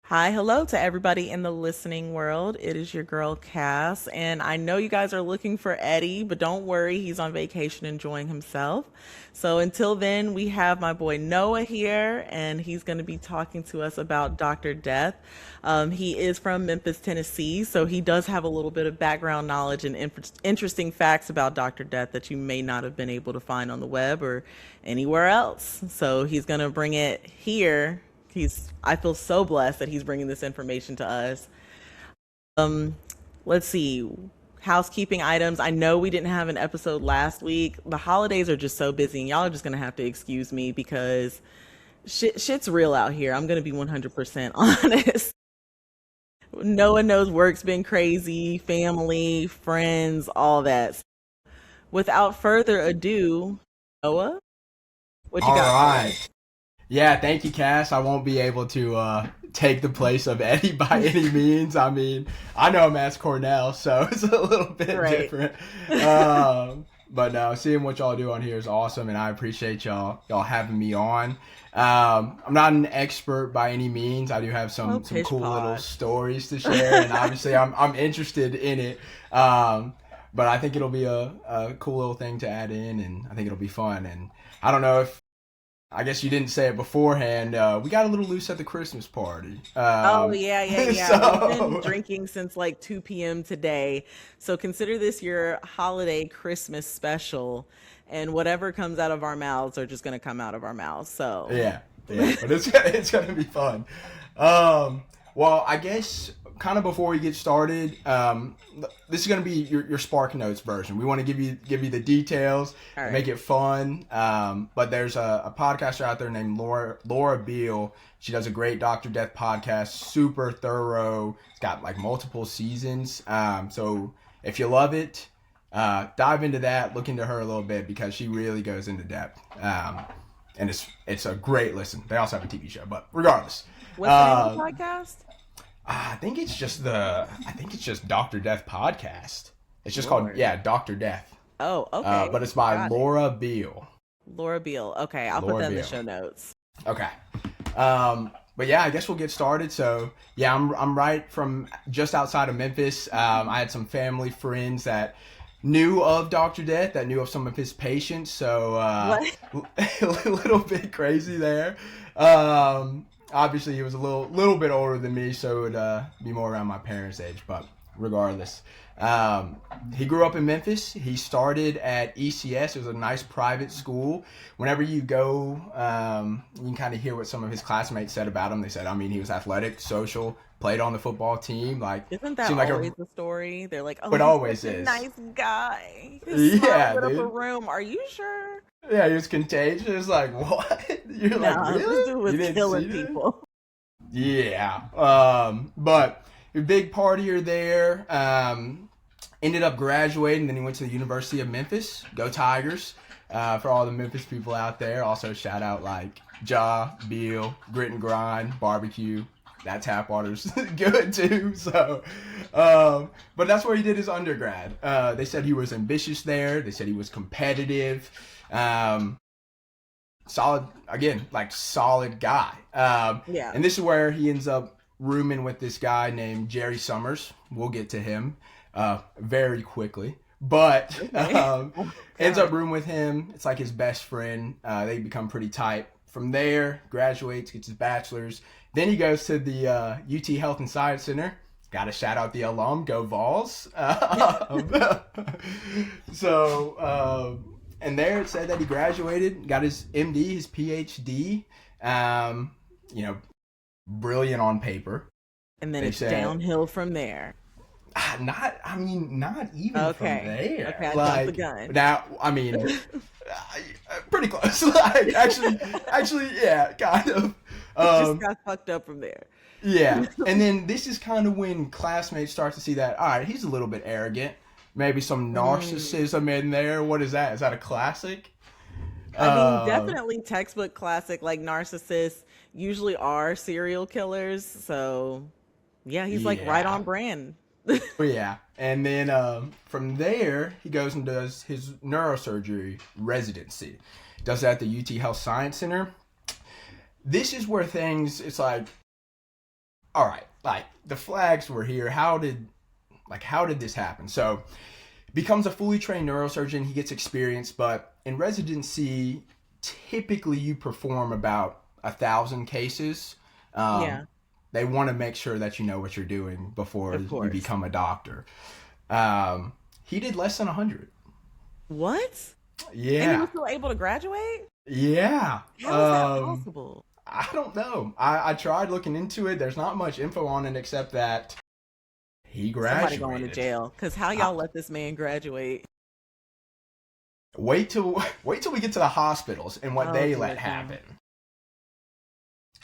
Hi, hello to everybody in the listening world. It is your girl Cass, and I know you guys are looking for Eddie, but don't worry, he's on vacation enjoying himself. So until then, we have my boy Noah here, and he's going to be talking to us about Dr. Death. He is from Memphis, Tennessee, so he does have a little bit of background knowledge and interesting facts about Dr. Death that you may not have been able to find on the web or anywhere else. So he's going to bring it here. I feel so blessed that he's bringing this information to us. Let's see. Housekeeping items. I know we didn't have an episode last week. The holidays are just so busy, and y'all are just gonna have to excuse me because shit's real out here. I'm gonna be 100% honest. No one knows work's been crazy, family, friends, all that. Without further ado, Noah, what you All got for right. us? Yeah, thank you, Cass. I won't be able to take the place of Eddie by any means. I mean, I know him as Cornell, so it's a little bit Right. different. But no, seeing what y'all do on here is awesome, and I appreciate y'all having me on. I'm not an expert by any means. I do have Oh, some pish cool little posh. stories to share, and obviously I'm interested in it. But I think it'll be a cool little thing to add in, and I think it'll be fun. And I don't know if I guess you didn't say it beforehand. We got a little loose at the Christmas party. Oh, yeah, yeah, yeah. We've been So drinking since like 2 p.m. today. So consider this your holiday Christmas special, and whatever comes out of our mouths are just going to come out of our mouths. So, yeah, yeah, but it's gonna be fun. Um, well, I guess kind of before we get started, this is gonna be your Spark Notes version. We want to give you the details, all make right. it fun. But there's a podcaster out there named Laura Beal. She does a great Doctor Death podcast, super thorough. It's got like multiple seasons. So if you love it, dive into that. Look into her a little bit because she really goes into depth. And it's a great listen. They also have a TV show, but regardless, What's the name of the uh, podcast? I think it's just Doctor Death podcast. It's just called Lord. Doctor Death. Oh, But okay. it's by Got it. Laura Beal. Laura Beal. Okay, I'll put Laura that in the Beal. show notes. Okay. But yeah, I guess we'll get started. So yeah, I'm right from just outside of Memphis. I had some family friends that knew of Doctor Death, that knew of some of his patients. So What? a little bit crazy there. Obviously, he was a little bit older than me, so it would be more around my parents' age. But regardless, he grew up in Memphis. He started at ECS. It was a nice private school. Whenever you go, you can kind of hear what some of his classmates said about him. They said, I mean, he was athletic, social, played on the football team. Like, Isn't that seemed like always a, the story? They're like, oh, it he's such always a is. nice guy. His smile Yeah, lit up a dude. room. Are you sure? Yeah, he was contagious. Like, what? You're like, Nah, this really? dude You was didn't killing see that? people. Yeah. But a big partier there. Ended up graduating. Then he went to the University of Memphis. Go Tigers. For all the Memphis people out there. Also, shout out like Beal, Grit and Grind, Barbecue. That tap water's good too. So, but that's where he did his undergrad. They said he was ambitious there. They said he was competitive. Um, Solid again, like solid guy. Yeah. And this is where he ends up rooming with this guy named Jerry Summers. We'll get to him very quickly, but Okay. Oh, ends up God. rooming with him. It's like his best friend. They become pretty tight. From there, graduates, gets his bachelor's. Then he goes to the UT Health and Science Center. Got to shout out the alum, go Vols. And there it said that he graduated, got his MD, his PhD. Um, you know, brilliant on paper. And then They it's said, downhill from there. not even from Okay. Okay, there. I jumped the Like gun. now, I mean, pretty close. Like actually, yeah, kind of. It just Um, got fucked up from there. yeah, and then this is kind of when classmates start to see that. All right, he's a little bit arrogant. Maybe some Mm. narcissism in there. What is that? Is that a classic? I mean, Uh, definitely textbook classic, like narcissists usually are serial killers. So, yeah, he's like right yeah. on brand. But yeah, and then from there he goes and does his neurosurgery residency. Does that at the UT Health Science Center. This is where things it's like, all right, like the flags were here. How did this happen? So becomes a fully trained neurosurgeon. He gets experience, but in residency, typically you perform about 1,000 cases. Yeah, They want to make sure that you know what you're doing before of you course. become a doctor. He did less than 100. What? And he Yeah, was still able to graduate? yeah. How is that possible? I don't know. I tried looking into it. There's not much info on it except that he Somebody going to graduated. jail. Because how I, y'all let this man graduate? wait till we get to the hospitals and what Oh, they dear let God. happen.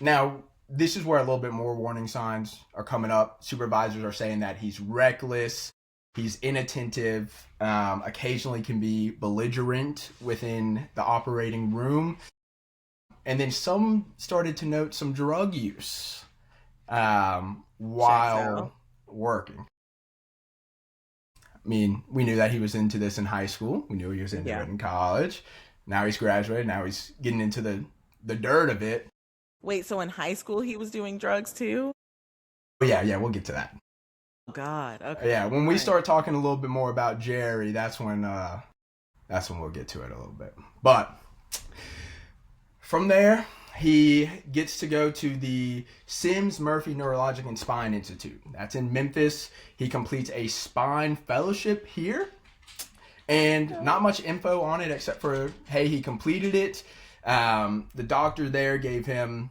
Now, this is where a little bit more warning signs are coming up. Supervisors are saying that he's reckless, he's inattentive, occasionally can be belligerent within the operating room. And then some started to note some drug use Checks while out. working. I mean, we knew that he was into this in high school. We knew he was into Yeah. it in college. Now he's graduated. Now he's getting into the dirt of it. Wait, so in high school he was doing drugs too? But yeah, we'll get to that. Oh, God. Yeah, Okay. when All we right. start talking a little bit more about Jerry, that's when we'll get to it a little bit. But from there, he gets to go to the Sims Murphy Neurologic and Spine Institute. That's in Memphis. He completes a spine fellowship here, and not much info on it except for, hey, he completed it. The doctor there gave him,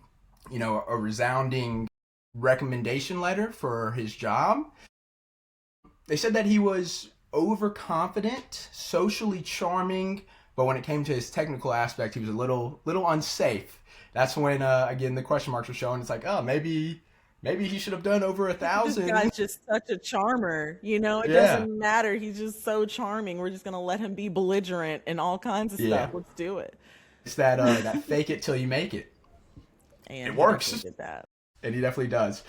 a resounding recommendation letter for his job. They said that he was overconfident, socially charming, but when it came to his technical aspect, he was a little unsafe. That's when again the question marks were showing. It's like, oh, maybe he should have done over a Maybe this thousand. guy's just such a charmer. It Yeah, doesn't matter. He's just so charming. We're just going to let him be belligerent and all kinds of yeah. stuff. Let's do it. It's that fake it till you make it. And It he definitely works, did that. and he definitely does.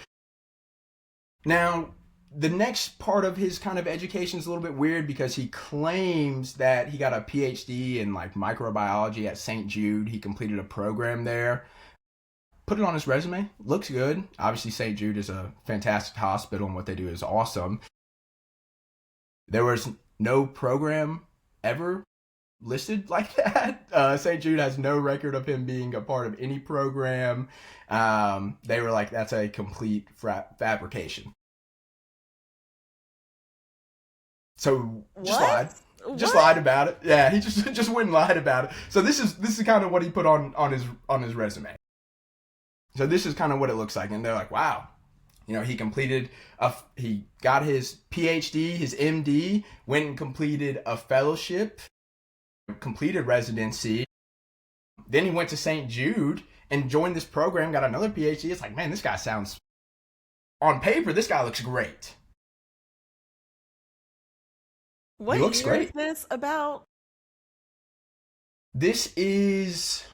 Now, the next part of his kind of education is a little bit weird because he claims that he got a PhD in like microbiology at St. Jude. He completed a program there. Put it on his resume. Looks good. Obviously, St. Jude is a fantastic hospital, and what they do is awesome. There was no program ever listed like that. St. Jude has no record of him being a part of any program. They were like, that's a complete fabrication. So just What? lied. Just What? lied about it. Yeah, he just went and lied about it. So this is kind of what he put on his resume. So this is kind of what it looks like, and they're like, wow, he got his PhD, his MD, went and completed a fellowship, completed residency. Then he went to St. Jude and joined this program, got another PhD. It's like, man, this guy sounds on paper. This guy looks great. He What looks year is great. this about? This is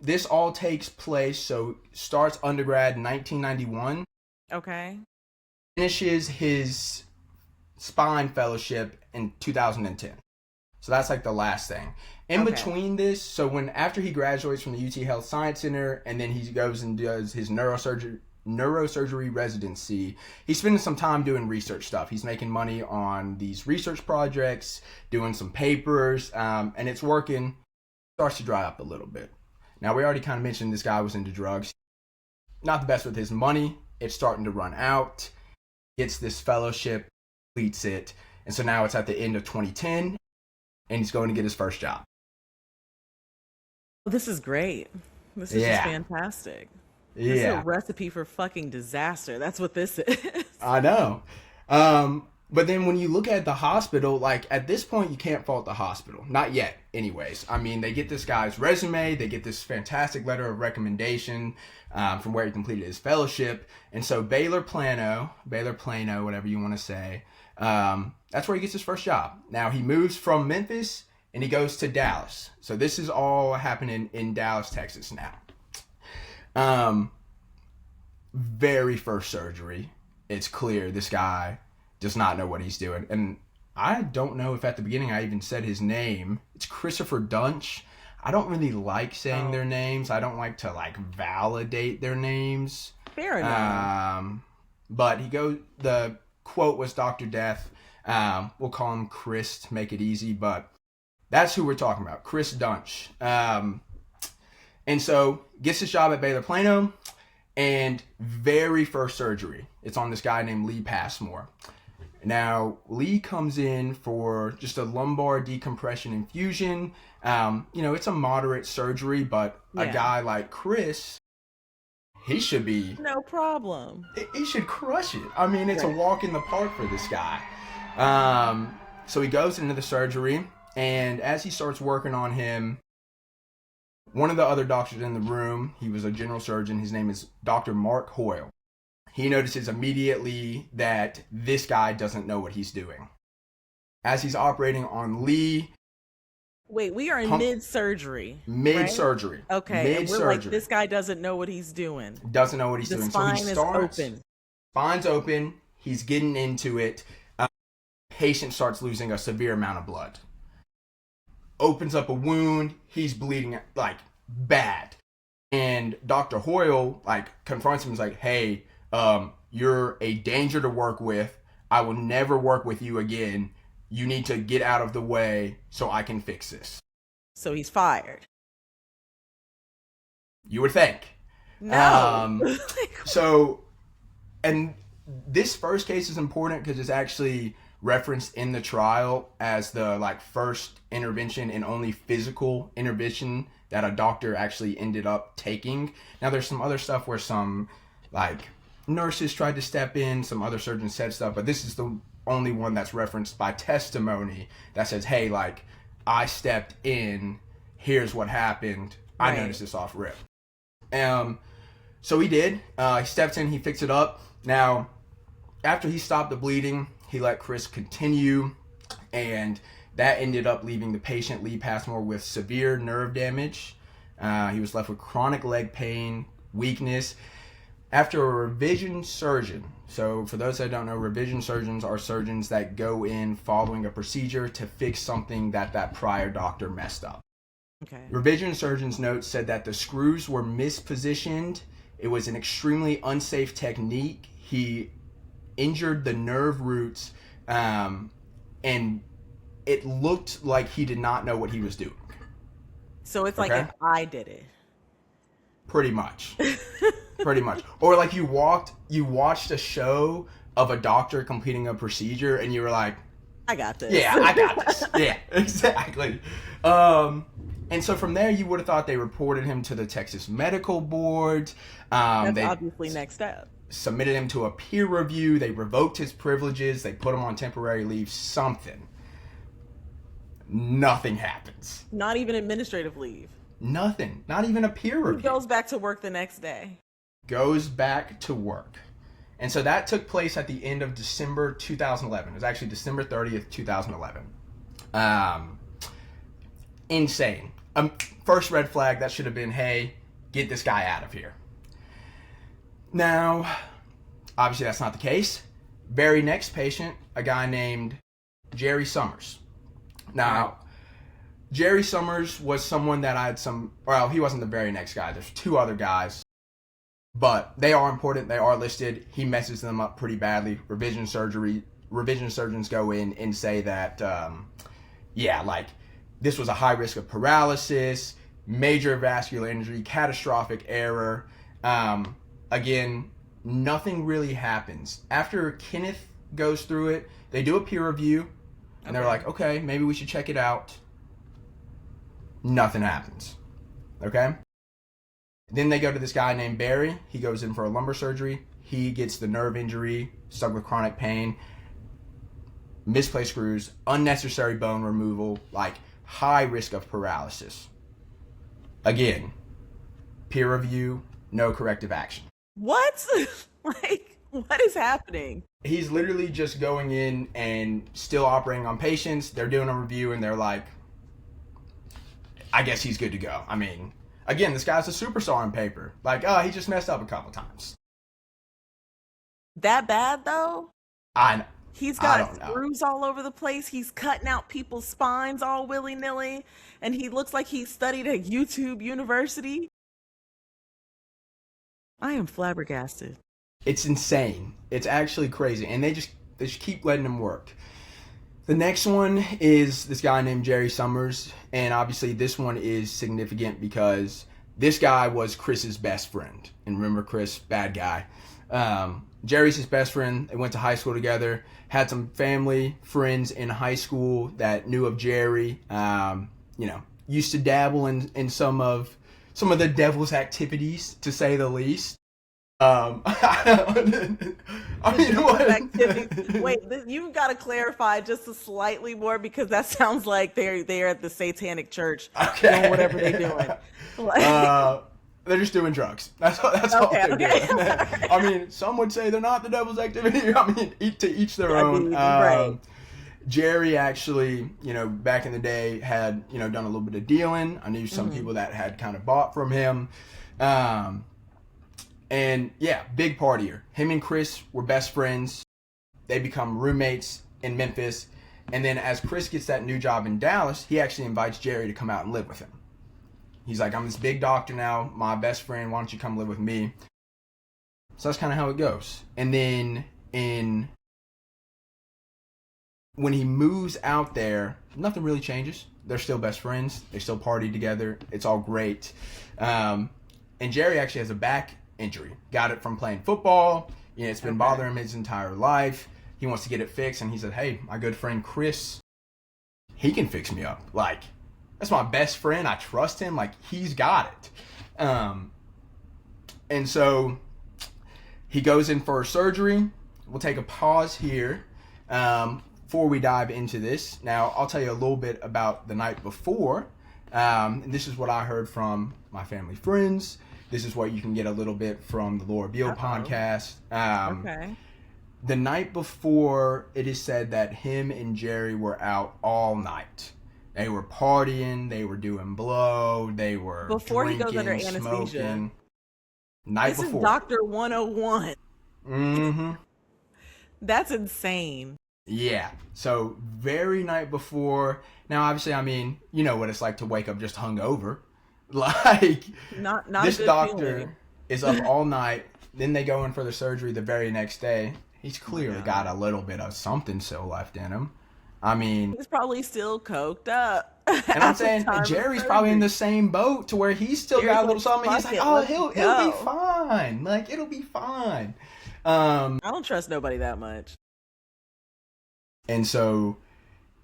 this all takes place. So starts undergrad in 1991, Okay. finishes his spine fellowship in 2010. So that's like the last thing. In Okay. between this, so after he graduates from the UT Health Science Center and then he goes and does his neurosurgery residency, he's spending some time doing research stuff. He's making money on these research projects, doing some papers, and it's working. Starts to dry up a little bit. Now, we already kind of mentioned this guy was into drugs. Not the best with his money. It's starting to run out. Gets this fellowship, completes it. And so now it's at the end of 2010, and he's going to get his first job. This is great. This is just Yeah. fantastic. This is a Yeah. recipe for fucking disaster. That's what this is. I know. But then when you look at the hospital, like at this point, you can't fault the hospital. Not yet, anyways. I mean, they get this guy's resume, they get this fantastic letter of recommendation from where he completed his fellowship. And so Baylor Plano, whatever you want to say, that's where he gets his first job. Now he moves from Memphis and he goes to Dallas. So this is all happening in Dallas, Texas now. Very first surgery, it's clear this guy does not know what he's doing. And I don't know if at the beginning I even said his name. It's Christopher Duntsch. I don't really like saying Oh. their names. I don't like to like validate their names. Fair enough. But the quote was Dr. Death. We'll call him Chris to make it easy, but that's who we're talking about, Chris Duntsch. And so gets his job at Baylor Plano, and very first surgery, it's on this guy named Lee Passmore. Now, Lee comes in for just a lumbar decompression infusion. It's a moderate surgery, but a guy like Chris, he should be... No problem. He should crush it. I mean, it's a walk in the park for this guy. So he goes into the surgery, and as he starts working on him, one of the other doctors in the room, he was a general surgeon, his name is Dr. Mark Hoyle. He notices immediately that this guy doesn't know what he's doing. As he's operating on Lee... Wait, we are in mid-surgery. Mid-surgery. Right? Okay, and we're like, this guy doesn't know what he's doing. Doesn't know what he's doing. Spine is open. Spine's open. He's getting into it. Patient starts losing a severe amount of blood. Opens up a wound. He's bleeding like bad. And Dr. Hoyle confronts him. He's like, hey, you're a danger to work with. I will never work with you again. You need to get out of the way so I can fix this. So he's fired. You would think. No. And this first case is important because it's actually referenced in the trial as the first intervention and only physical intervention that a doctor actually ended up taking. Now there's some other stuff where some nurses tried to step in, some other surgeons said stuff, but this is the only one that's referenced by testimony that says, hey, I stepped in, here's what happened. Right. I noticed this off rip. So he did. He stepped in, he fixed it up. Now, after he stopped the bleeding, he let Chris continue, and that ended up leaving the patient, Lee Passmore, with severe nerve damage. He was left with chronic leg pain, weakness. After a revision surgeon, so for those that don't know, revision surgeons are surgeons that go in following a procedure to fix something that prior doctor messed up. Okay. Revision surgeon's notes said that the screws were mispositioned. It was an extremely unsafe technique. He injured the nerve roots, and it looked like he did not know what he was doing. So it's like if I did it. Pretty much. Pretty much. Or you watched a show of a doctor completing a procedure and you were like, I got this. Yeah, I got this. Yeah, exactly. And so from there you would have thought they reported him to the Texas Medical Board. That's obviously next step. Submitted him to a peer review. They revoked his privileges. They put him on temporary leave. Something. Nothing happens. Not even administrative leave. Nothing. Not even a peer review. He goes back to work the next day. Goes back to work. And so that took place at the end of December 2011. It was actually December 30th, 2011. Insane. First red flag, that should have been, hey, get this guy out of here. Now, obviously that's not the case. Very next patient, a guy named Jerry Summers. Now, Jerry Summers was someone that I had he wasn't the very next guy. There's two other guys. But they are important. They are listed. He messes them up pretty badly. Revision surgeons go in and say that, this was a high risk of paralysis, major vascular injury, catastrophic error. Again, nothing really happens. After Kenneth goes through it, they do a peer review, and they're like, okay, maybe we should check it out. Nothing happens. Okay? Then they go to this guy named Barry. He goes in for a lumbar surgery. He gets the nerve injury, stuck with chronic pain, misplaced screws, unnecessary bone removal, high risk of paralysis. Again, peer review, no corrective action. What? What is happening? He's literally just going in and still operating on patients. They're doing a review and they're like, I guess he's good to go. I mean, again, this guy's a superstar on paper. He just messed up a couple times. That bad, though? I know. He's got screws all over the place. He's cutting out people's spines all willy-nilly. And he looks like he studied at YouTube University. I am flabbergasted. It's insane. It's actually crazy, and they just keep letting him work. The next one is this guy named Jerry Summers, and obviously this one is significant because this guy was Chris's best friend. And remember, Chris, bad guy. Jerry's his best friend. They went to high school together. Had some family friends in high school that knew of Jerry. Used to dabble in some of the devil's activities, to say the least. I mean, what? Wait, you've got to clarify just a slightly more because that sounds like they're at the Satanic Church doing whatever they're doing. They're just doing drugs. That's all they're doing. I mean, some would say they're not the devil's activity. I mean, to each their own. Right. Jerry actually, back in the day had, done a little bit of dealing. I knew some people that had kind of bought from him. And yeah, big partier. Him and Chris were best friends. They become roommates in Memphis. And then as Chris gets that new job in Dallas, he actually invites Jerry to come out and live with him. He's like, I'm this big doctor now, my best friend, why don't you come live with me? So that's kind of how it goes. And then when he moves out there, nothing really changes. They're still best friends. They still party together. It's all great. And Jerry actually has a back injury. Got it from playing football. It's been bothering him his entire life. He wants to get it fixed, and he said, hey, my good friend Chris, he can fix me up. Like, that's my best friend. I trust him. Like, he's got it. And so he goes in for surgery. We'll take a pause here before we dive into this. Now, I'll tell you a little bit about the night before. And this is what I heard from my family friends. This is what you can get a little bit from the Laura Beal podcast. The night before, it is said that him and Jerry were out all night. They were partying. They were doing blow. They were before drinking, he goes under smoking. anesthesia. Night this before. Is Dr. 101. Mm-hmm. That's insane. Yeah. So very night before. Now, obviously, I mean, you know what it's like to wake up just hungover. Like, not this a good doctor feeling. is up all night. Then they go in for the surgery the very next day. He's clearly got a little bit of something still left in him. I mean, he's probably still coked up. And I'm saying Jerry's probably in the same boat to where he's still got a little something. He's like, oh, it'll be fine. Like, it'll be fine. I don't trust nobody that much. And so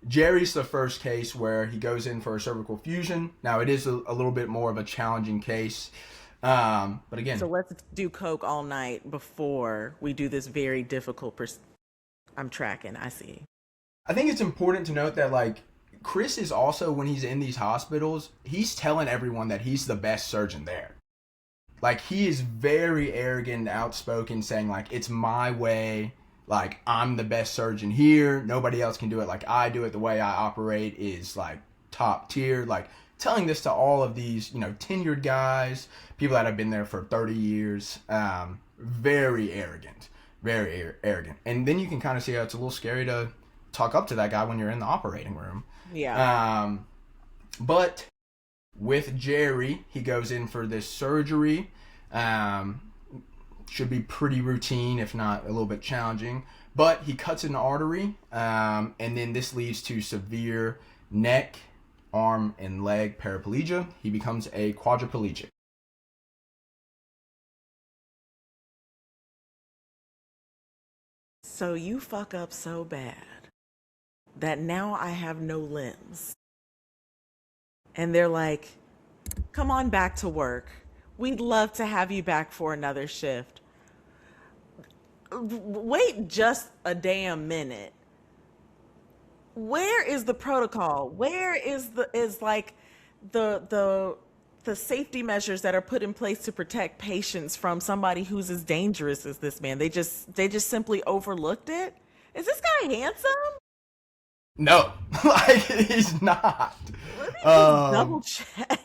Jerry's the first case where he goes in for a cervical fusion. Now, it is a little bit more of a challenging case. But again. So let's do coke all night before we do this very difficult. I'm tracking. I see. I think it's important to note that, like, Chris is also, when he's in these hospitals, he's telling everyone that he's the best surgeon there. Like, he is very arrogant and outspoken, saying, like, it's my way. Like, I'm the best surgeon here. Nobody else can do it like I do it. The way I operate is, like, top tier. Like, telling this to all of these, tenured guys, people that have been there for 30 years. Very arrogant. Very arrogant. And then you can kind of see how it's a little scary to talk up to that guy when you're in the operating room. Yeah. But with Jerry, he goes in for this surgery. Should be pretty routine, if not a little bit challenging. But he cuts an artery, and then this leads to severe neck, arm, and leg paraplegia. He becomes a quadriplegic. So you fuck up so bad that now I have no limbs. And they're like, come on back to work. We'd love to have you back for another shift. Wait just a damn minute. Where is the protocol? Where is the safety measures that are put in place to protect patients from somebody who's as dangerous as this man? They just simply overlooked it. Is this guy handsome? No, like, he's not. Let me just double check.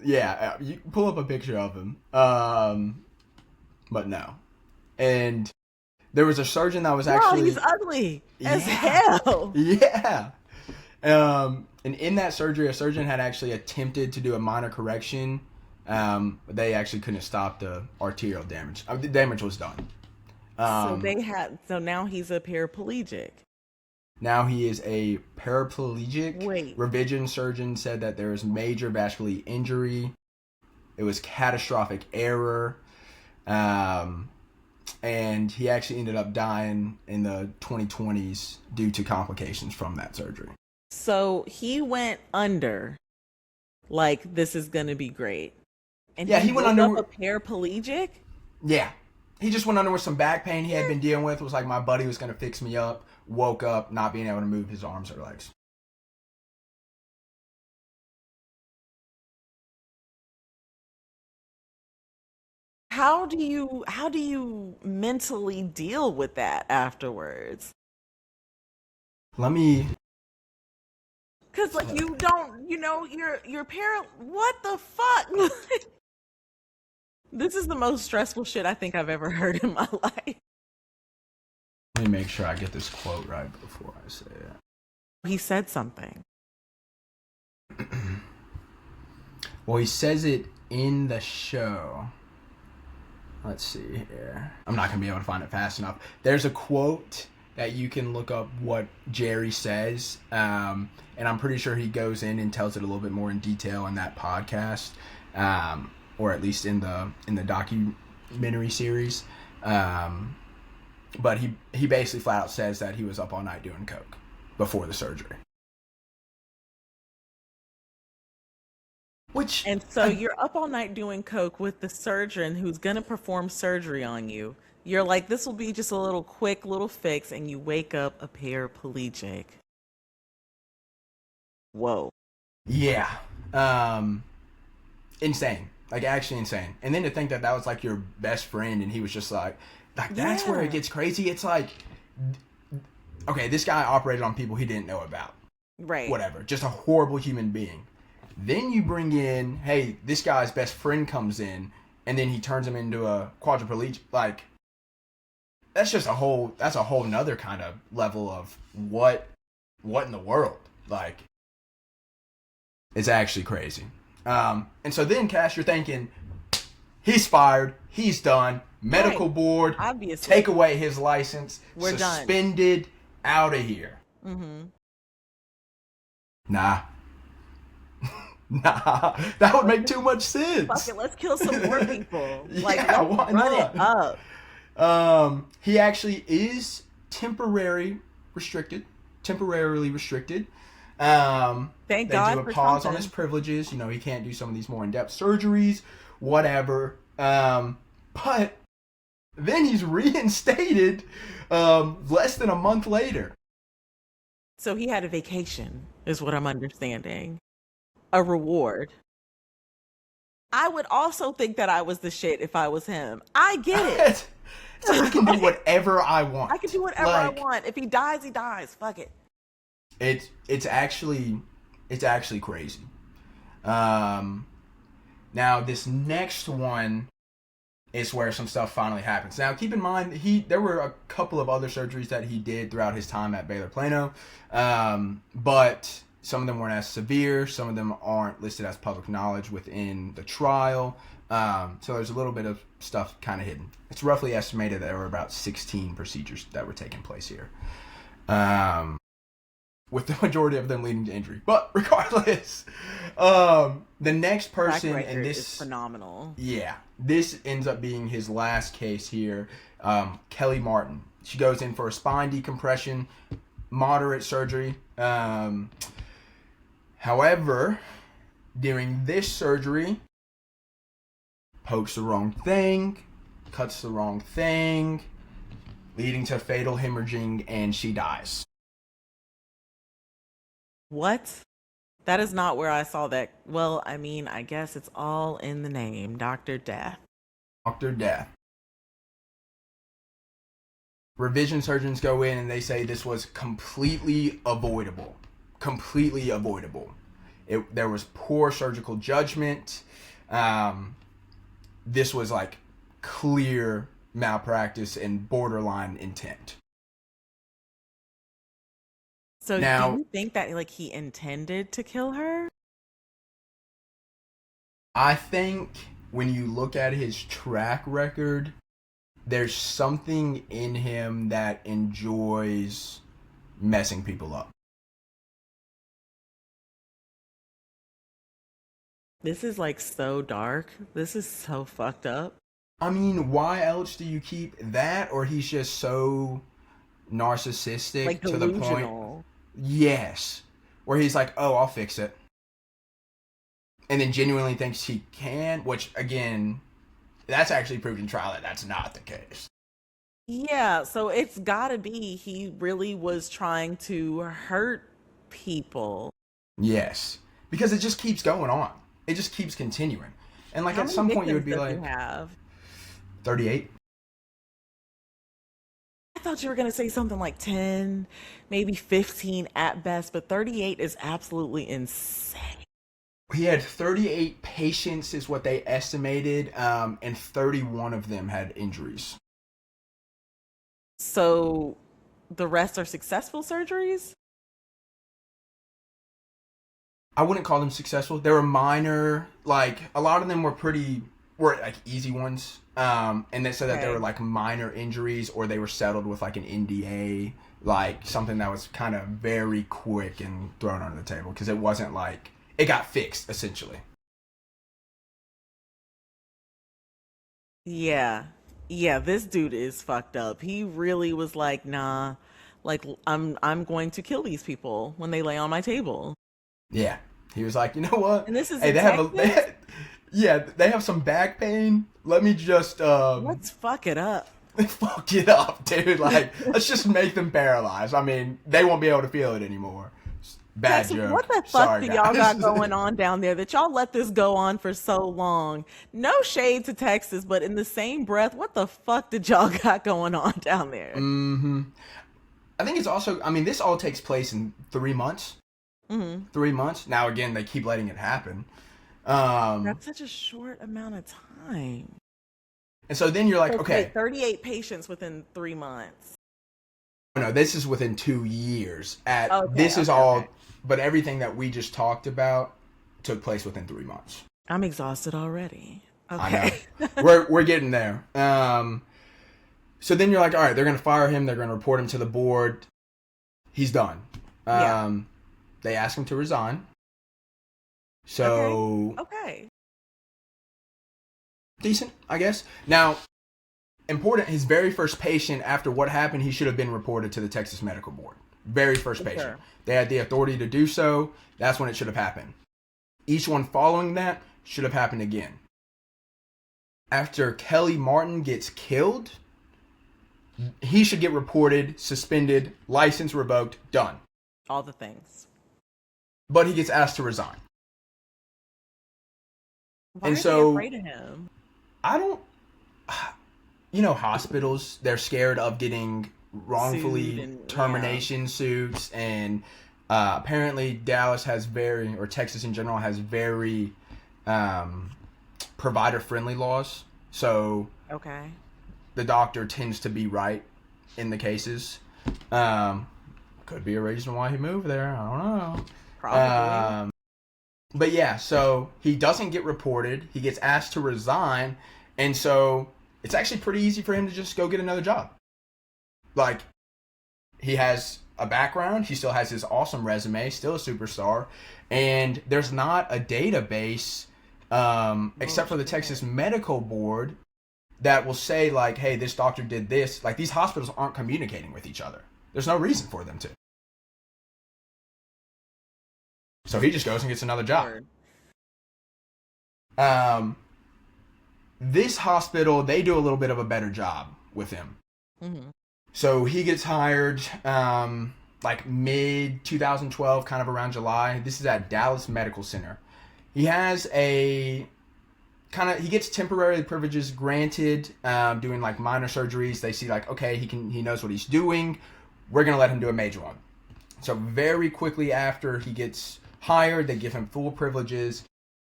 Yeah, you can pull up a picture of him. But no. And there was a surgeon that was actually... he's ugly as hell. Yeah. And in that surgery, a surgeon had actually attempted to do a minor correction But they actually couldn't stop the arterial damage. The damage was done. So now he's a paraplegic. Now he is a paraplegic. Wait. Revision surgeon said that there was major vascular injury. It was catastrophic error. And he actually ended up dying in the 2020s due to complications from that surgery. So he went under, like, this is going to be great. And yeah, he went woke under. up a paraplegic? Yeah. He just went under with some back pain he had been dealing with. It was like my buddy was going to fix me up. Woke up not being able to move his arms or legs. How do you mentally deal with that afterwards? Let me. Cause like you don't, your parent. What the fuck? This is the most stressful shit I think I've ever heard in my life. Let me make sure I get this quote right before I say He said something. it. Well, he says it in the show. Let's see here. I'm not going to be able to find it fast enough. There's a quote that you can look up what Jerry says. And I'm pretty sure he goes in and tells it a little bit more in detail in that podcast. Or at least in the documentary series. But he basically flat out says that he was up all night doing coke before the surgery. And so you're up all night doing coke with the surgeon who's gonna perform surgery on you. You're like, this will be just a little quick little fix, and you wake up a paraplegic. Whoa. Yeah. Insane. Like, actually insane. And then to think that was like your best friend and he was just like that's where it gets crazy. It's like, okay, this guy operated on people he didn't know about. Right. Whatever. Just a horrible human being. Then you bring in, hey, this guy's best friend comes in, and then he turns him into a quadriplegic. Like, that's a whole nother kind of level of what in the world. Like, it's actually crazy. And so then, Cash, you're thinking, he's fired, he's done, medical board, obviously, take away his license, we're suspended, done. Out of here. Mm-hmm. Nah, that would make too much sense. Fuck it, let's kill some more people. Like, yeah, let's why run not? it up. He actually is temporarily restricted. Thank They God do a for pause something. on his privileges. You know, he can't do some of these more in-depth surgeries, whatever. But then he's reinstated less than a month later. So he had a vacation, is what I'm understanding. A reward. I would also think that I was the shit if I was him. I get it. It's like I can do whatever I want. I can do whatever I want. If he dies, he dies. Fuck it. It's actually crazy. Now this next one is where some stuff finally happens. Now keep in mind there were a couple of other surgeries that he did throughout his time at Baylor Plano, but some of them weren't as severe. Some of them aren't listed as public knowledge within the trial. So there's a little bit of stuff kind of hidden. It's roughly estimated that there were about 16 procedures that were taking place here. With the majority of them leading to injury. But regardless, the next person, and this is phenomenal. Yeah, this ends up being his last case here. Kelly Martin. She goes in for a spine decompression, moderate surgery. However, during this surgery, pokes the wrong thing, cuts the wrong thing, leading to fatal hemorrhaging, and she dies. What? That is not where I saw that. Well, I mean, I guess it's all in the name. Dr. Death. Dr. Death. Revision surgeons go in and they say this was completely avoidable. Completely avoidable. There was poor surgical judgment. This was like clear malpractice and borderline intent. So now, do you think that like he intended to kill her? I think when you look at his track record, there's something in him that enjoys messing people up. This is like so dark. This is so fucked up. I mean, why else do you keep that? Or he's just so narcissistic Like to the point. delusional. Yes. Where he's like, oh, I'll fix it. And then genuinely thinks he can, which, again, that's actually proved in trial that that's not the case. Yeah, so it's gotta be he really was trying to hurt people. Yes. Because it just keeps going on. It just keeps continuing. And, like, How at many some point you victims would be does he like, have? 38? I thought you were gonna say something like 10, maybe 15 at best, but 38 is absolutely insane. He had 38 patients, is what they estimated, and 31 of them had injuries. So the rest are successful surgeries? I wouldn't call them successful. They were minor, like a lot of them were like easy ones. And they said that they were Okay. like minor injuries or they were settled with like an NDA, like something that was kind of very quick and thrown under the table because it wasn't like it got fixed essentially. Yeah. Yeah, this dude is fucked up. He really was like, nah, like I'm going to kill these people when they lay on my table. Yeah. He was like, you know what? And this is Hey, in Texas? yeah, they have some back pain. Let me just Let's fuck it up. fuck it up, dude. Like, let's just make them paralyzed. I mean, they won't be able to feel it anymore. Bad Texas, joke. what the fuck Sorry, do y'all guys. got going on down there that y'all let this go on for so long? No shade to Texas, but in the same breath, what the fuck did y'all got going on down there? Mm-hmm. I think it's also, I mean, this all takes place in 3 months. Hmm. 3 months. Now, again, they keep letting it happen. Um, That's such a short amount of time. and so then you're like, So okay, wait, 38 patients within 3 months. no, this is within 2 years. Okay, This is okay, all, okay. but everything that we just talked about took place within 3 months. I'm exhausted already. I know. Okay. We're getting there. So then you're like, all right, they're gonna fire him. They're gonna report him to the board. He's done. Yeah. They ask him to resign. Okay. So Okay. decent, I guess. Now, important. His very first patient after what happened, he should have been reported to the Texas Medical Board. Very first For patient. sure. They had the authority to do so. That's when it should have happened. Each one following that should have happened again. After Kelly Martin gets killed, he should get reported, suspended, license revoked, done. All the things. But he gets asked to resign. Why And are they so afraid of him? I don't, hospitals, they're scared of getting Sued wrongfully and yeah. termination suits. And apparently Dallas has or Texas in general has very provider friendly laws. So Okay. the doctor tends to be right in the cases. Could be a reason why he moved there. I don't know. Probably. But yeah, so he doesn't get reported. He gets asked to resign. And so it's actually pretty easy for him to just go get another job. Like, he has a background. He still has his awesome resume, still a superstar. And there's not a database, except for the Texas Medical Board, that will say, like, hey, this doctor did this. Like, these hospitals aren't communicating with each other. There's no reason for them to. So he just goes and gets another job. Word. This hospital, they do a little bit of a better job with him. Mm-hmm. So he gets hired like mid 2012, kind of around July. This is at Dallas Medical Center. He has he gets temporary privileges granted, doing like minor surgeries. They see like, okay, he knows what he's doing. We're going to let him do a major one. So very quickly after he gets hired, they give him full privileges,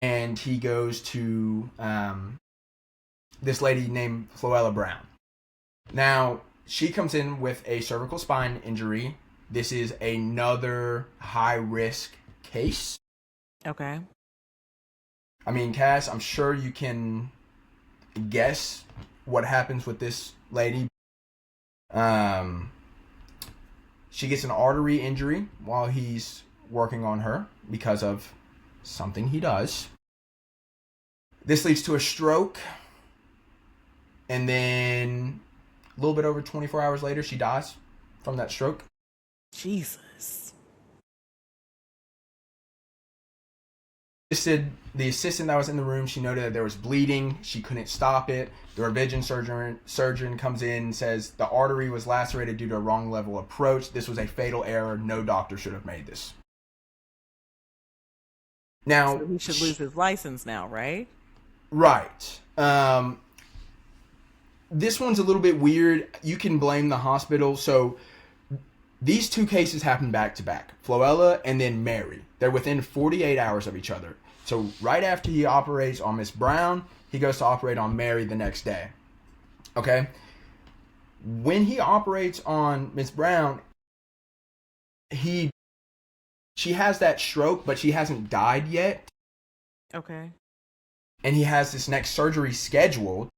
and he goes to this lady named Floella Brown. Now, she comes in with a cervical spine injury. This is another high-risk case. Okay. I mean, Cass, I'm sure you can guess what happens with this lady. Um, she gets an artery injury while he's working on her because of something he does. This leads to a stroke, and then a little bit over 24 hours later, she dies from that stroke. Jesus. The assistant that was in the room, she noted that there was bleeding. She couldn't stop it. The revision surgeon comes in and says the artery was lacerated due to a wrong level approach. This was a fatal error. No doctor should have made this. Now, So he should lose his license now, right? right. This one's a little bit weird. You can blame the hospital. So these two cases happen back to back. Floella and then Mary. They're within 48 hours of each other. So right after he operates on Miss Brown, he goes to operate on Mary the next day. Okay? When he operates on Miss Brown, she has that stroke, but she hasn't died yet. Okay. And he has this next surgery scheduled.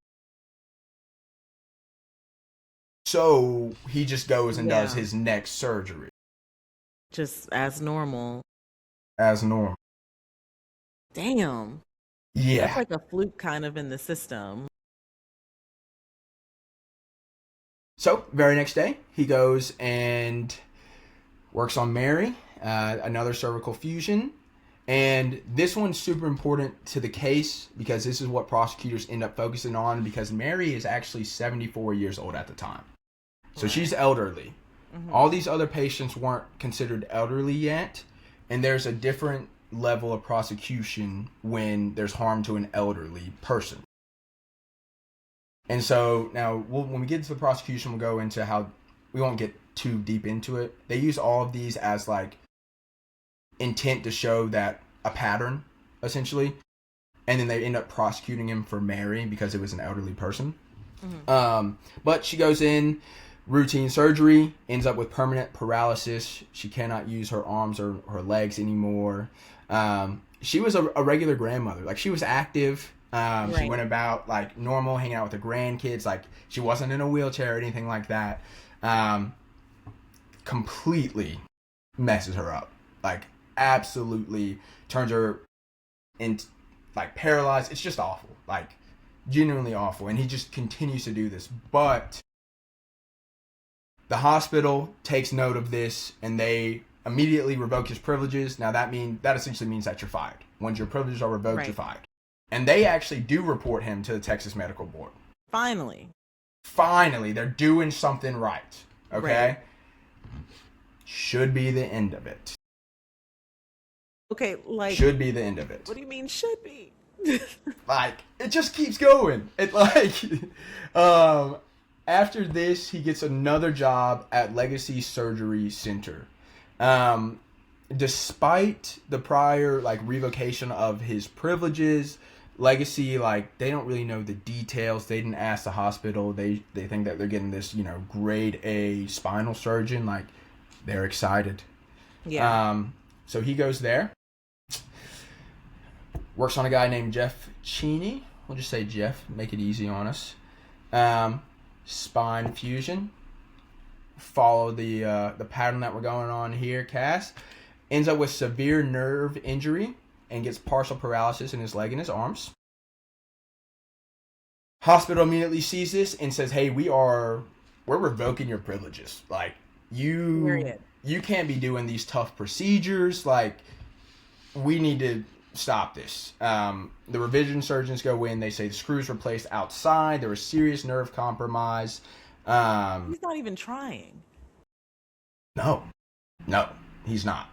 So he just goes and does his next surgery. Just as normal. As normal. Damn. Yeah. That's like a fluke kind of in the system. So, very next day, he goes and works on Mary, another cervical fusion. And this one's super important to the case because this is what prosecutors end up focusing on because Mary is actually 74 years old at the time. So she's elderly. Mm-hmm. All these other patients weren't considered elderly yet. And there's a different level of prosecution when there's harm to an elderly person. And so now when we get to the prosecution, we'll go into how we won't get too deep into it. They use all of these as like intent to show that a pattern, essentially. And then they end up prosecuting him for Mary because it was an elderly person. Mm-hmm. But she goes in, routine surgery, ends up with permanent paralysis. She cannot use her arms or her legs anymore. She was a regular grandmother. Like, she was active. Right. She went about like normal, hanging out with her grandkids. Like, she wasn't in a wheelchair or anything like that. Completely messes her up. Like, absolutely turns her into like paralyzed. It's just awful. Like, genuinely awful. And he just continues to do this. But the hospital takes note of this and they immediately revoke his privileges. Now that essentially means that you're fired. Once your privileges are revoked, You're fired. And they actually do report him to the Texas Medical Board. Finally, they're doing something right. Okay? Right. Should be the end of it. Okay, like... Should be the end of it. What do you mean, should be? Like, it just keeps going. It, like... after this, he gets another job at Legacy Surgery Center. Despite the prior, like, revocation of his privileges... Legacy, like, they don't really know the details. They didn't ask the hospital. They think that they're getting this, grade A spinal surgeon. Like, they're excited. Yeah. So he goes there. Works on a guy named Jeff Cheney. We'll just say Jeff. Make it easy on us. Spine fusion. Follow the pattern that we're going on here, Cass. Ends up with severe nerve injury. And gets partial paralysis in his leg and his arms. Hospital immediately sees this and says, "Hey, we're revoking your privileges. Like, you can't be doing these tough procedures. Like, we need to stop this." The revision surgeons go in. They say the screws were placed outside. There was serious nerve compromise. He's not even trying. No, he's not.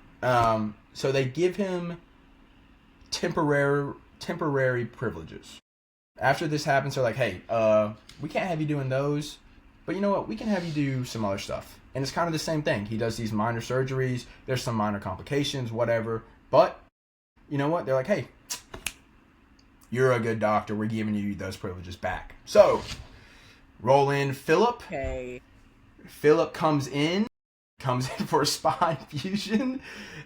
So they give him temporary privileges. After this happens, they're like, "Hey, we can't have you doing those, but you know what? We can have you do some other stuff." And it's kind of the same thing. He does these minor surgeries. There's some minor complications, whatever. But you know what? They're like, "Hey, you're a good doctor. We're giving you those privileges back." So roll in Philip. Okay. Philip comes in for a spine fusion,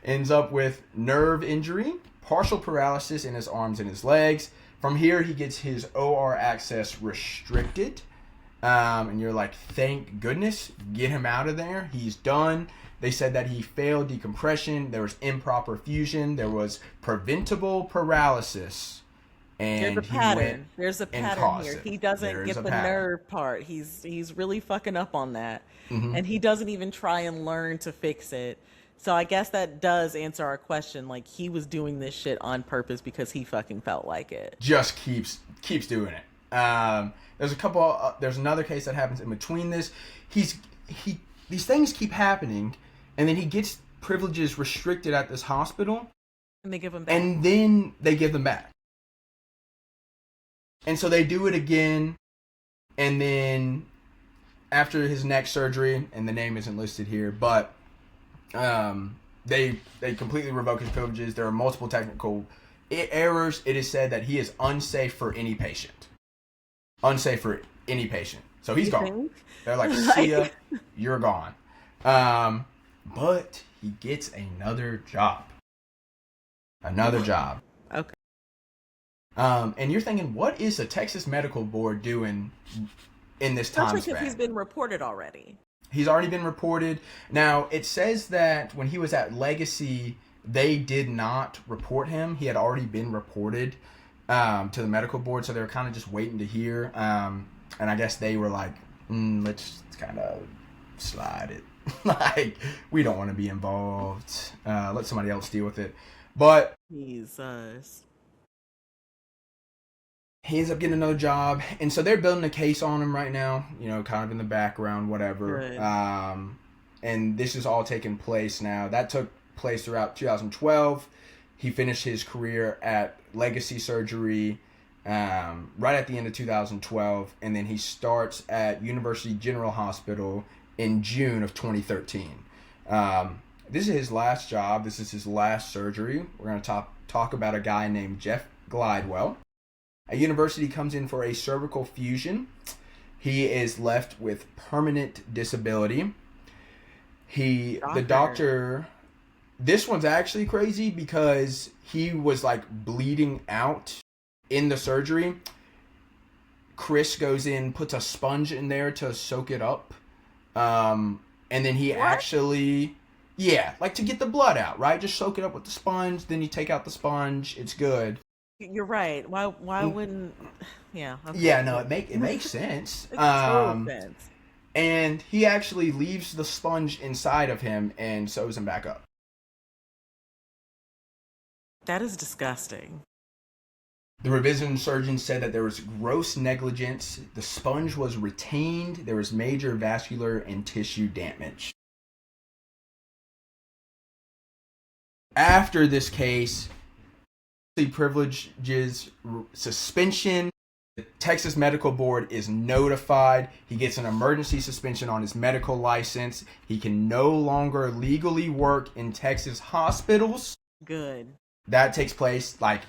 ends up with nerve injury, partial paralysis in his arms and his legs. From here, he gets his OR access restricted. And you're like, thank goodness, get him out of there. He's done. They said that he failed decompression. There was improper fusion. There was preventable paralysis. And There's a pattern. There's a pattern here. it. He doesn't get the nerve part. He's really fucking up on that. And he doesn't even try and learn to fix it. So I guess that does answer our question. Like, he was doing this shit on purpose because he fucking felt like it. Just keeps doing it. There's another case that happens in between this. These things keep happening, and then he gets privileges restricted at this hospital, and they give them back. And then they give them back. And so they do it again, and then after his neck surgery, and the name isn't listed here, but they completely revoke his privileges. There are multiple technical errors. It is said that he is unsafe for any patient. Unsafe for any patient. So he's gone. They're like, see ya, you're gone. But he gets another job. Okay. And you're thinking, what is the Texas Medical Board doing in this time span? Because he's been reported already. He's already been reported. Now, it says that when he was at Legacy, they did not report him. He had already been reported to the medical board, so they were kind of just waiting to hear. And I guess they were like, let's kind of slide it. Like, we don't want to be involved. Let somebody else deal with it. But Jesus. He ends up getting another job, and so they're building a case on him right now, kind of in the background, whatever. Right. And this is all taking place now. That took place throughout 2012. He finished his career at Legacy Surgery right at the end of 2012, and then he starts at University General Hospital in June of 2013. This is his last job. This is his last surgery. We're going to talk about a guy named Jeff Glidewell. At university, comes in for a cervical fusion. He is left with permanent disability. The doctor, this one's actually crazy because he was like bleeding out in the surgery. Chris goes in, puts a sponge in there to soak it up. And then he actually, like to get the blood out, right? Just soak it up with the sponge. Then you take out the sponge. It's good. You're right. Why wouldn't? Yeah. Okay. Yeah. No, it makes sense. It makes total sense. And he actually leaves the sponge inside of him and sews him back up. That is disgusting. The revision surgeon said that there was gross negligence. The sponge was retained. There was major vascular and tissue damage. After this case, the privileges suspension. The Texas Medical Board is notified. He gets an emergency suspension on his medical license. He can no longer legally work in Texas hospitals. Good. That takes place like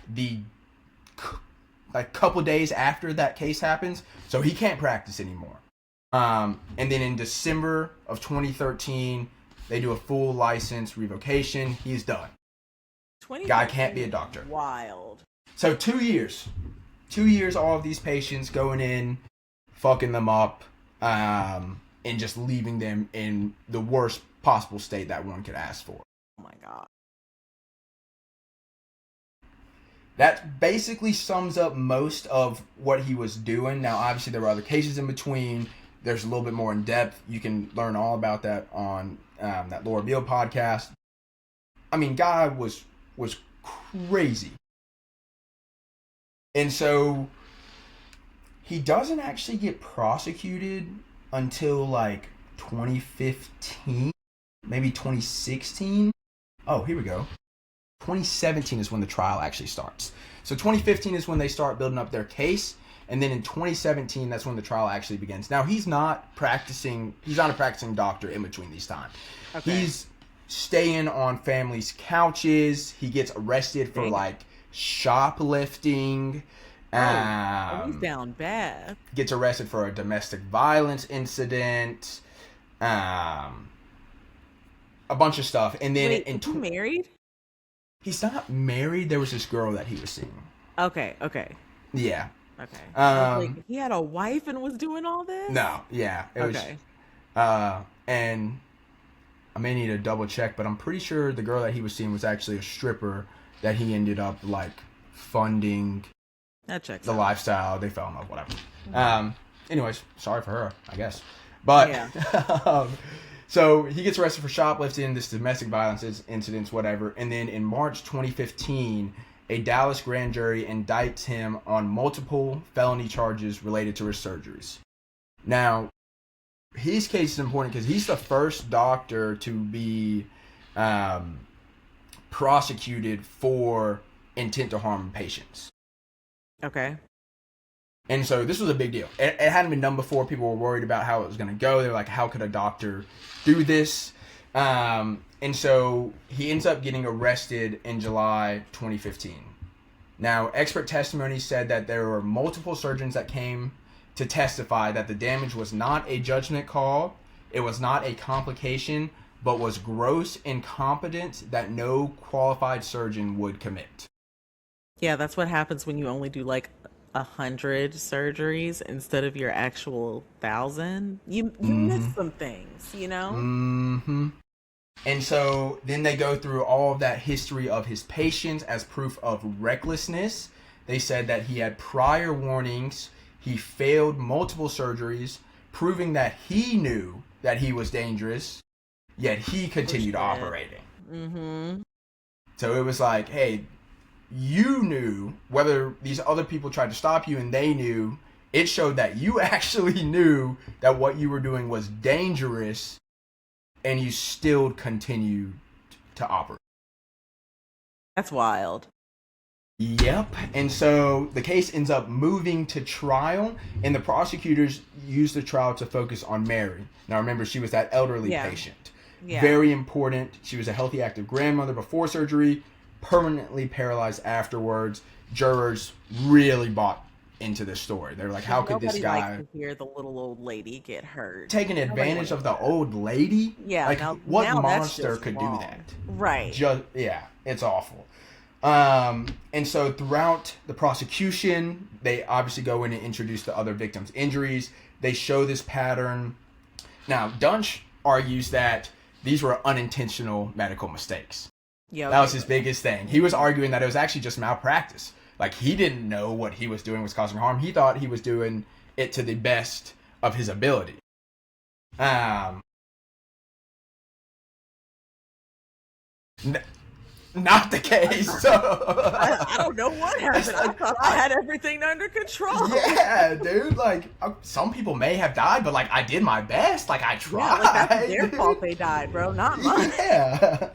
couple days after that case happens, so he can't practice anymore. And then in December of 2013, they do a full license revocation. He's done. Guy can't be a doctor. Wild. So 2 years. 2 years, all of these patients going in, fucking them up, and just leaving them in the worst possible state that one could ask for. Oh my God. That basically sums up most of what he was doing. Now, obviously, there were other cases in between. There's a little bit more in depth. You can learn all about that on that Laura Beal podcast. I mean, guy was crazy. And so he doesn't actually get prosecuted until like 2015, maybe 2016. Oh, here we go. 2017 is when the trial actually starts. So 2015 is when they start building up their case. And then in 2017, that's when the trial actually begins. Now, he's not a practicing doctor in between these times. Okay. He's staying on families' couches. He gets arrested for like shoplifting. He's down bad. Gets arrested for a domestic violence incident. A bunch of stuff. And then Wait, is he married? He's not married. There was this girl that he was seeing. Okay, okay, Yeah. okay. I was like, Um. he had a wife and was doing all this? No. Yeah. It was. Okay. And I may need to double check, but I'm pretty sure the girl that he was seeing was actually a stripper that he ended up like funding That checks the out. lifestyle. They fell in love, whatever. Anyways, sorry for her, I guess. But Yeah. so he gets arrested for shoplifting, this domestic violence incidents, whatever. And then in March 2015, a Dallas grand jury indicts him on multiple felony charges related to his surgeries. Now, his case is important because he's the first doctor to be prosecuted for intent to harm patients. Okay. And so this was a big deal. It hadn't been done before. People were worried about how it was going to go. They were like, how could a doctor do this? And so he ends up getting arrested in July 2015. Now, expert testimony said that there were multiple surgeons that came to testify that the damage was not a judgment call, it was not a complication, but was gross incompetence that no qualified surgeon would commit. Yeah, that's what happens when you only do like 100 surgeries instead of your actual 1,000. You miss some things, you know? Mm-hmm. And so then they go through all of that history of his patients as proof of recklessness. They said that he had prior warnings, he failed multiple surgeries, proving that he knew that he was dangerous, yet he continued operating. Mm-hmm. So it was like, hey, you knew, whether these other people tried to stop you and they knew, it showed that you actually knew that what you were doing was dangerous, and you still continued to operate. That's wild. Yep. And so the case ends up moving to trial, and the prosecutors used the trial to focus on Mary. Now remember, she was that elderly patient. Yeah. Very important. She was a healthy, active grandmother before surgery, permanently paralyzed afterwards. Jurors really bought into this story. They were like, how could this guy likes to hear the little old lady get hurt? taking advantage of the old lady? Yeah. Like, now, what now monster could do that? Right. Yeah, it's awful. And so throughout the prosecution, they obviously go in and introduce the other victims' injuries. They show this pattern. Now, Duntsch argues that these were unintentional medical mistakes. Yeah, that was his biggest thing. He was arguing that it was actually just malpractice. Like, he didn't know what he was doing was causing harm. He thought he was doing it to the best of his ability. Not the case. So I don't know what happened. I thought I had everything under control. Yeah, dude. Like, some people may have died, but like, I did my best. Like, I tried. Yeah, like that's their fault they died, bro, not mine. Yeah.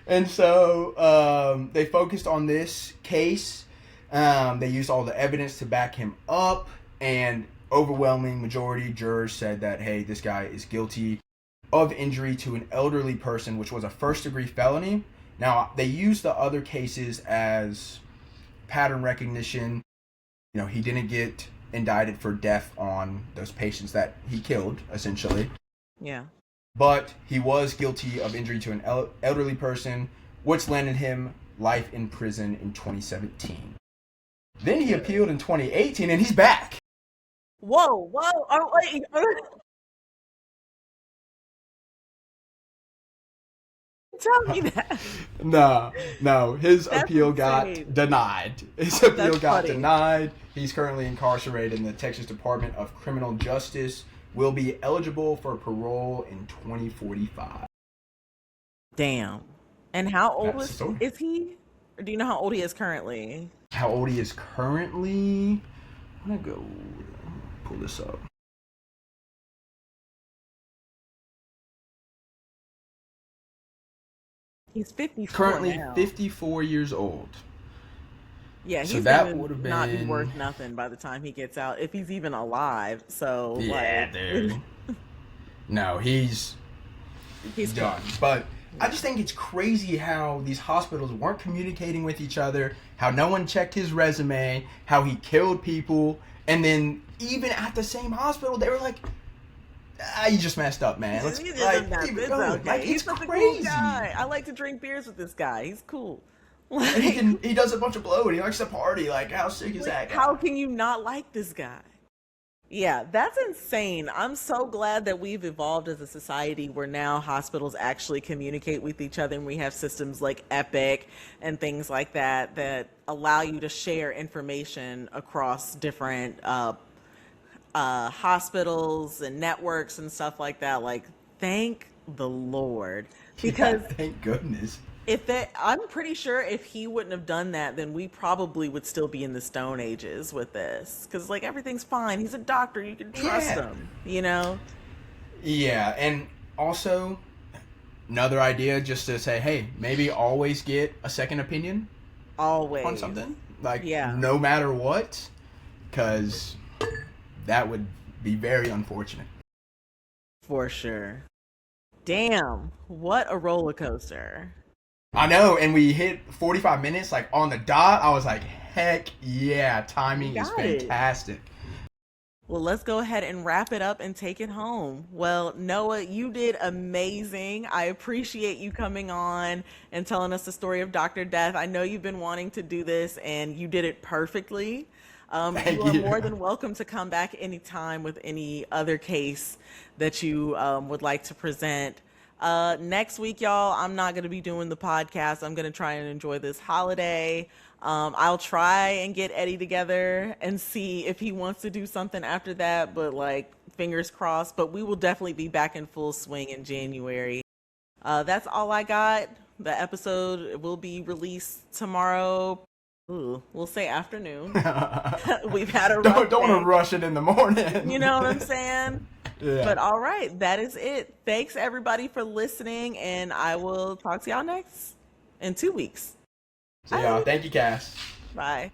And so they focused on this case. They used all the evidence to back him up, and overwhelming majority jurors said that, hey, this guy is guilty of injury to an elderly person, which was a first-degree felony. Now, they used the other cases as pattern recognition. You know, he didn't get indicted for death on those patients that he killed, essentially. Yeah. But he was guilty of injury to an elderly person, which landed him life in prison in 2017. Then he appealed in 2018, and he's back. Whoa. Oh, wait. Tell me that. No. His That's appeal insane. got denied. His appeal got funny. denied. He's currently incarcerated in the Texas Department of Criminal Justice. Will be eligible for parole in 2045. Damn. And how old That's the story. is he? Or do you know how old he is currently? How old he is currently? I'm gonna go pull this up. He's 54 Currently now. 54 years old. Yeah, So he's that gonna would have not be been- worth nothing by the time he gets out, if he's even alive. So Yeah, like, dude. No, he's he's done. But I just think it's crazy how these hospitals weren't communicating with each other, how no one checked his resume, how he killed people, and then even at the same hospital, they were like, you just messed up, man. Let's He like, doesn't have keep this, going. okay. Like, He's it's such a crazy. cool guy. I like to drink beers with this guy. He's cool. And Like, he does a bunch of blow and he likes to party. Like, how sick is that how guy? can you not like this guy? Yeah, that's insane. I'm so glad that we've evolved as a society where now hospitals actually communicate with each other and we have systems like Epic and things like that that allow you to share information across different hospitals and networks and stuff like that. Like, thank the Lord. Yeah, Because thank goodness. if that, I'm pretty sure if he wouldn't have done that, then we probably would still be in the Stone Ages with this. Because, like, everything's fine. He's a doctor. You can trust Yeah. him, you know? Yeah, and also another idea just to say, hey, maybe always get a second opinion on Always. something, like Yeah, no matter what, because that would be very unfortunate. for sure. Damn, what a roller coaster. I know, and we hit 45 minutes like on the dot. I was like, heck yeah, You timing is got it. fantastic. Well, let's go ahead and wrap it up and take it home. Well, Noah, you did amazing. I appreciate you coming on and telling us the story of Dr. Death. I know you've been wanting to do this and you did it perfectly. You Thank are you. more than welcome to come back anytime with any other case that you would like to present. Next week, y'all, I'm not going to be doing the podcast. I'm going to try and enjoy this holiday. I'll try and get Eddie together and see if he wants to do something after that, but like fingers crossed. But we will definitely be back in full swing in January. That's all I got. The episode will be released tomorrow. Ooh, we'll say afternoon. We've had a rough Don't want day. to rush it in the morning. You know what I'm saying? Yeah. But all right, that is it. Thanks everybody for listening, and I will talk to y'all next in 2 weeks. So yeah, thank you, Cass. Bye.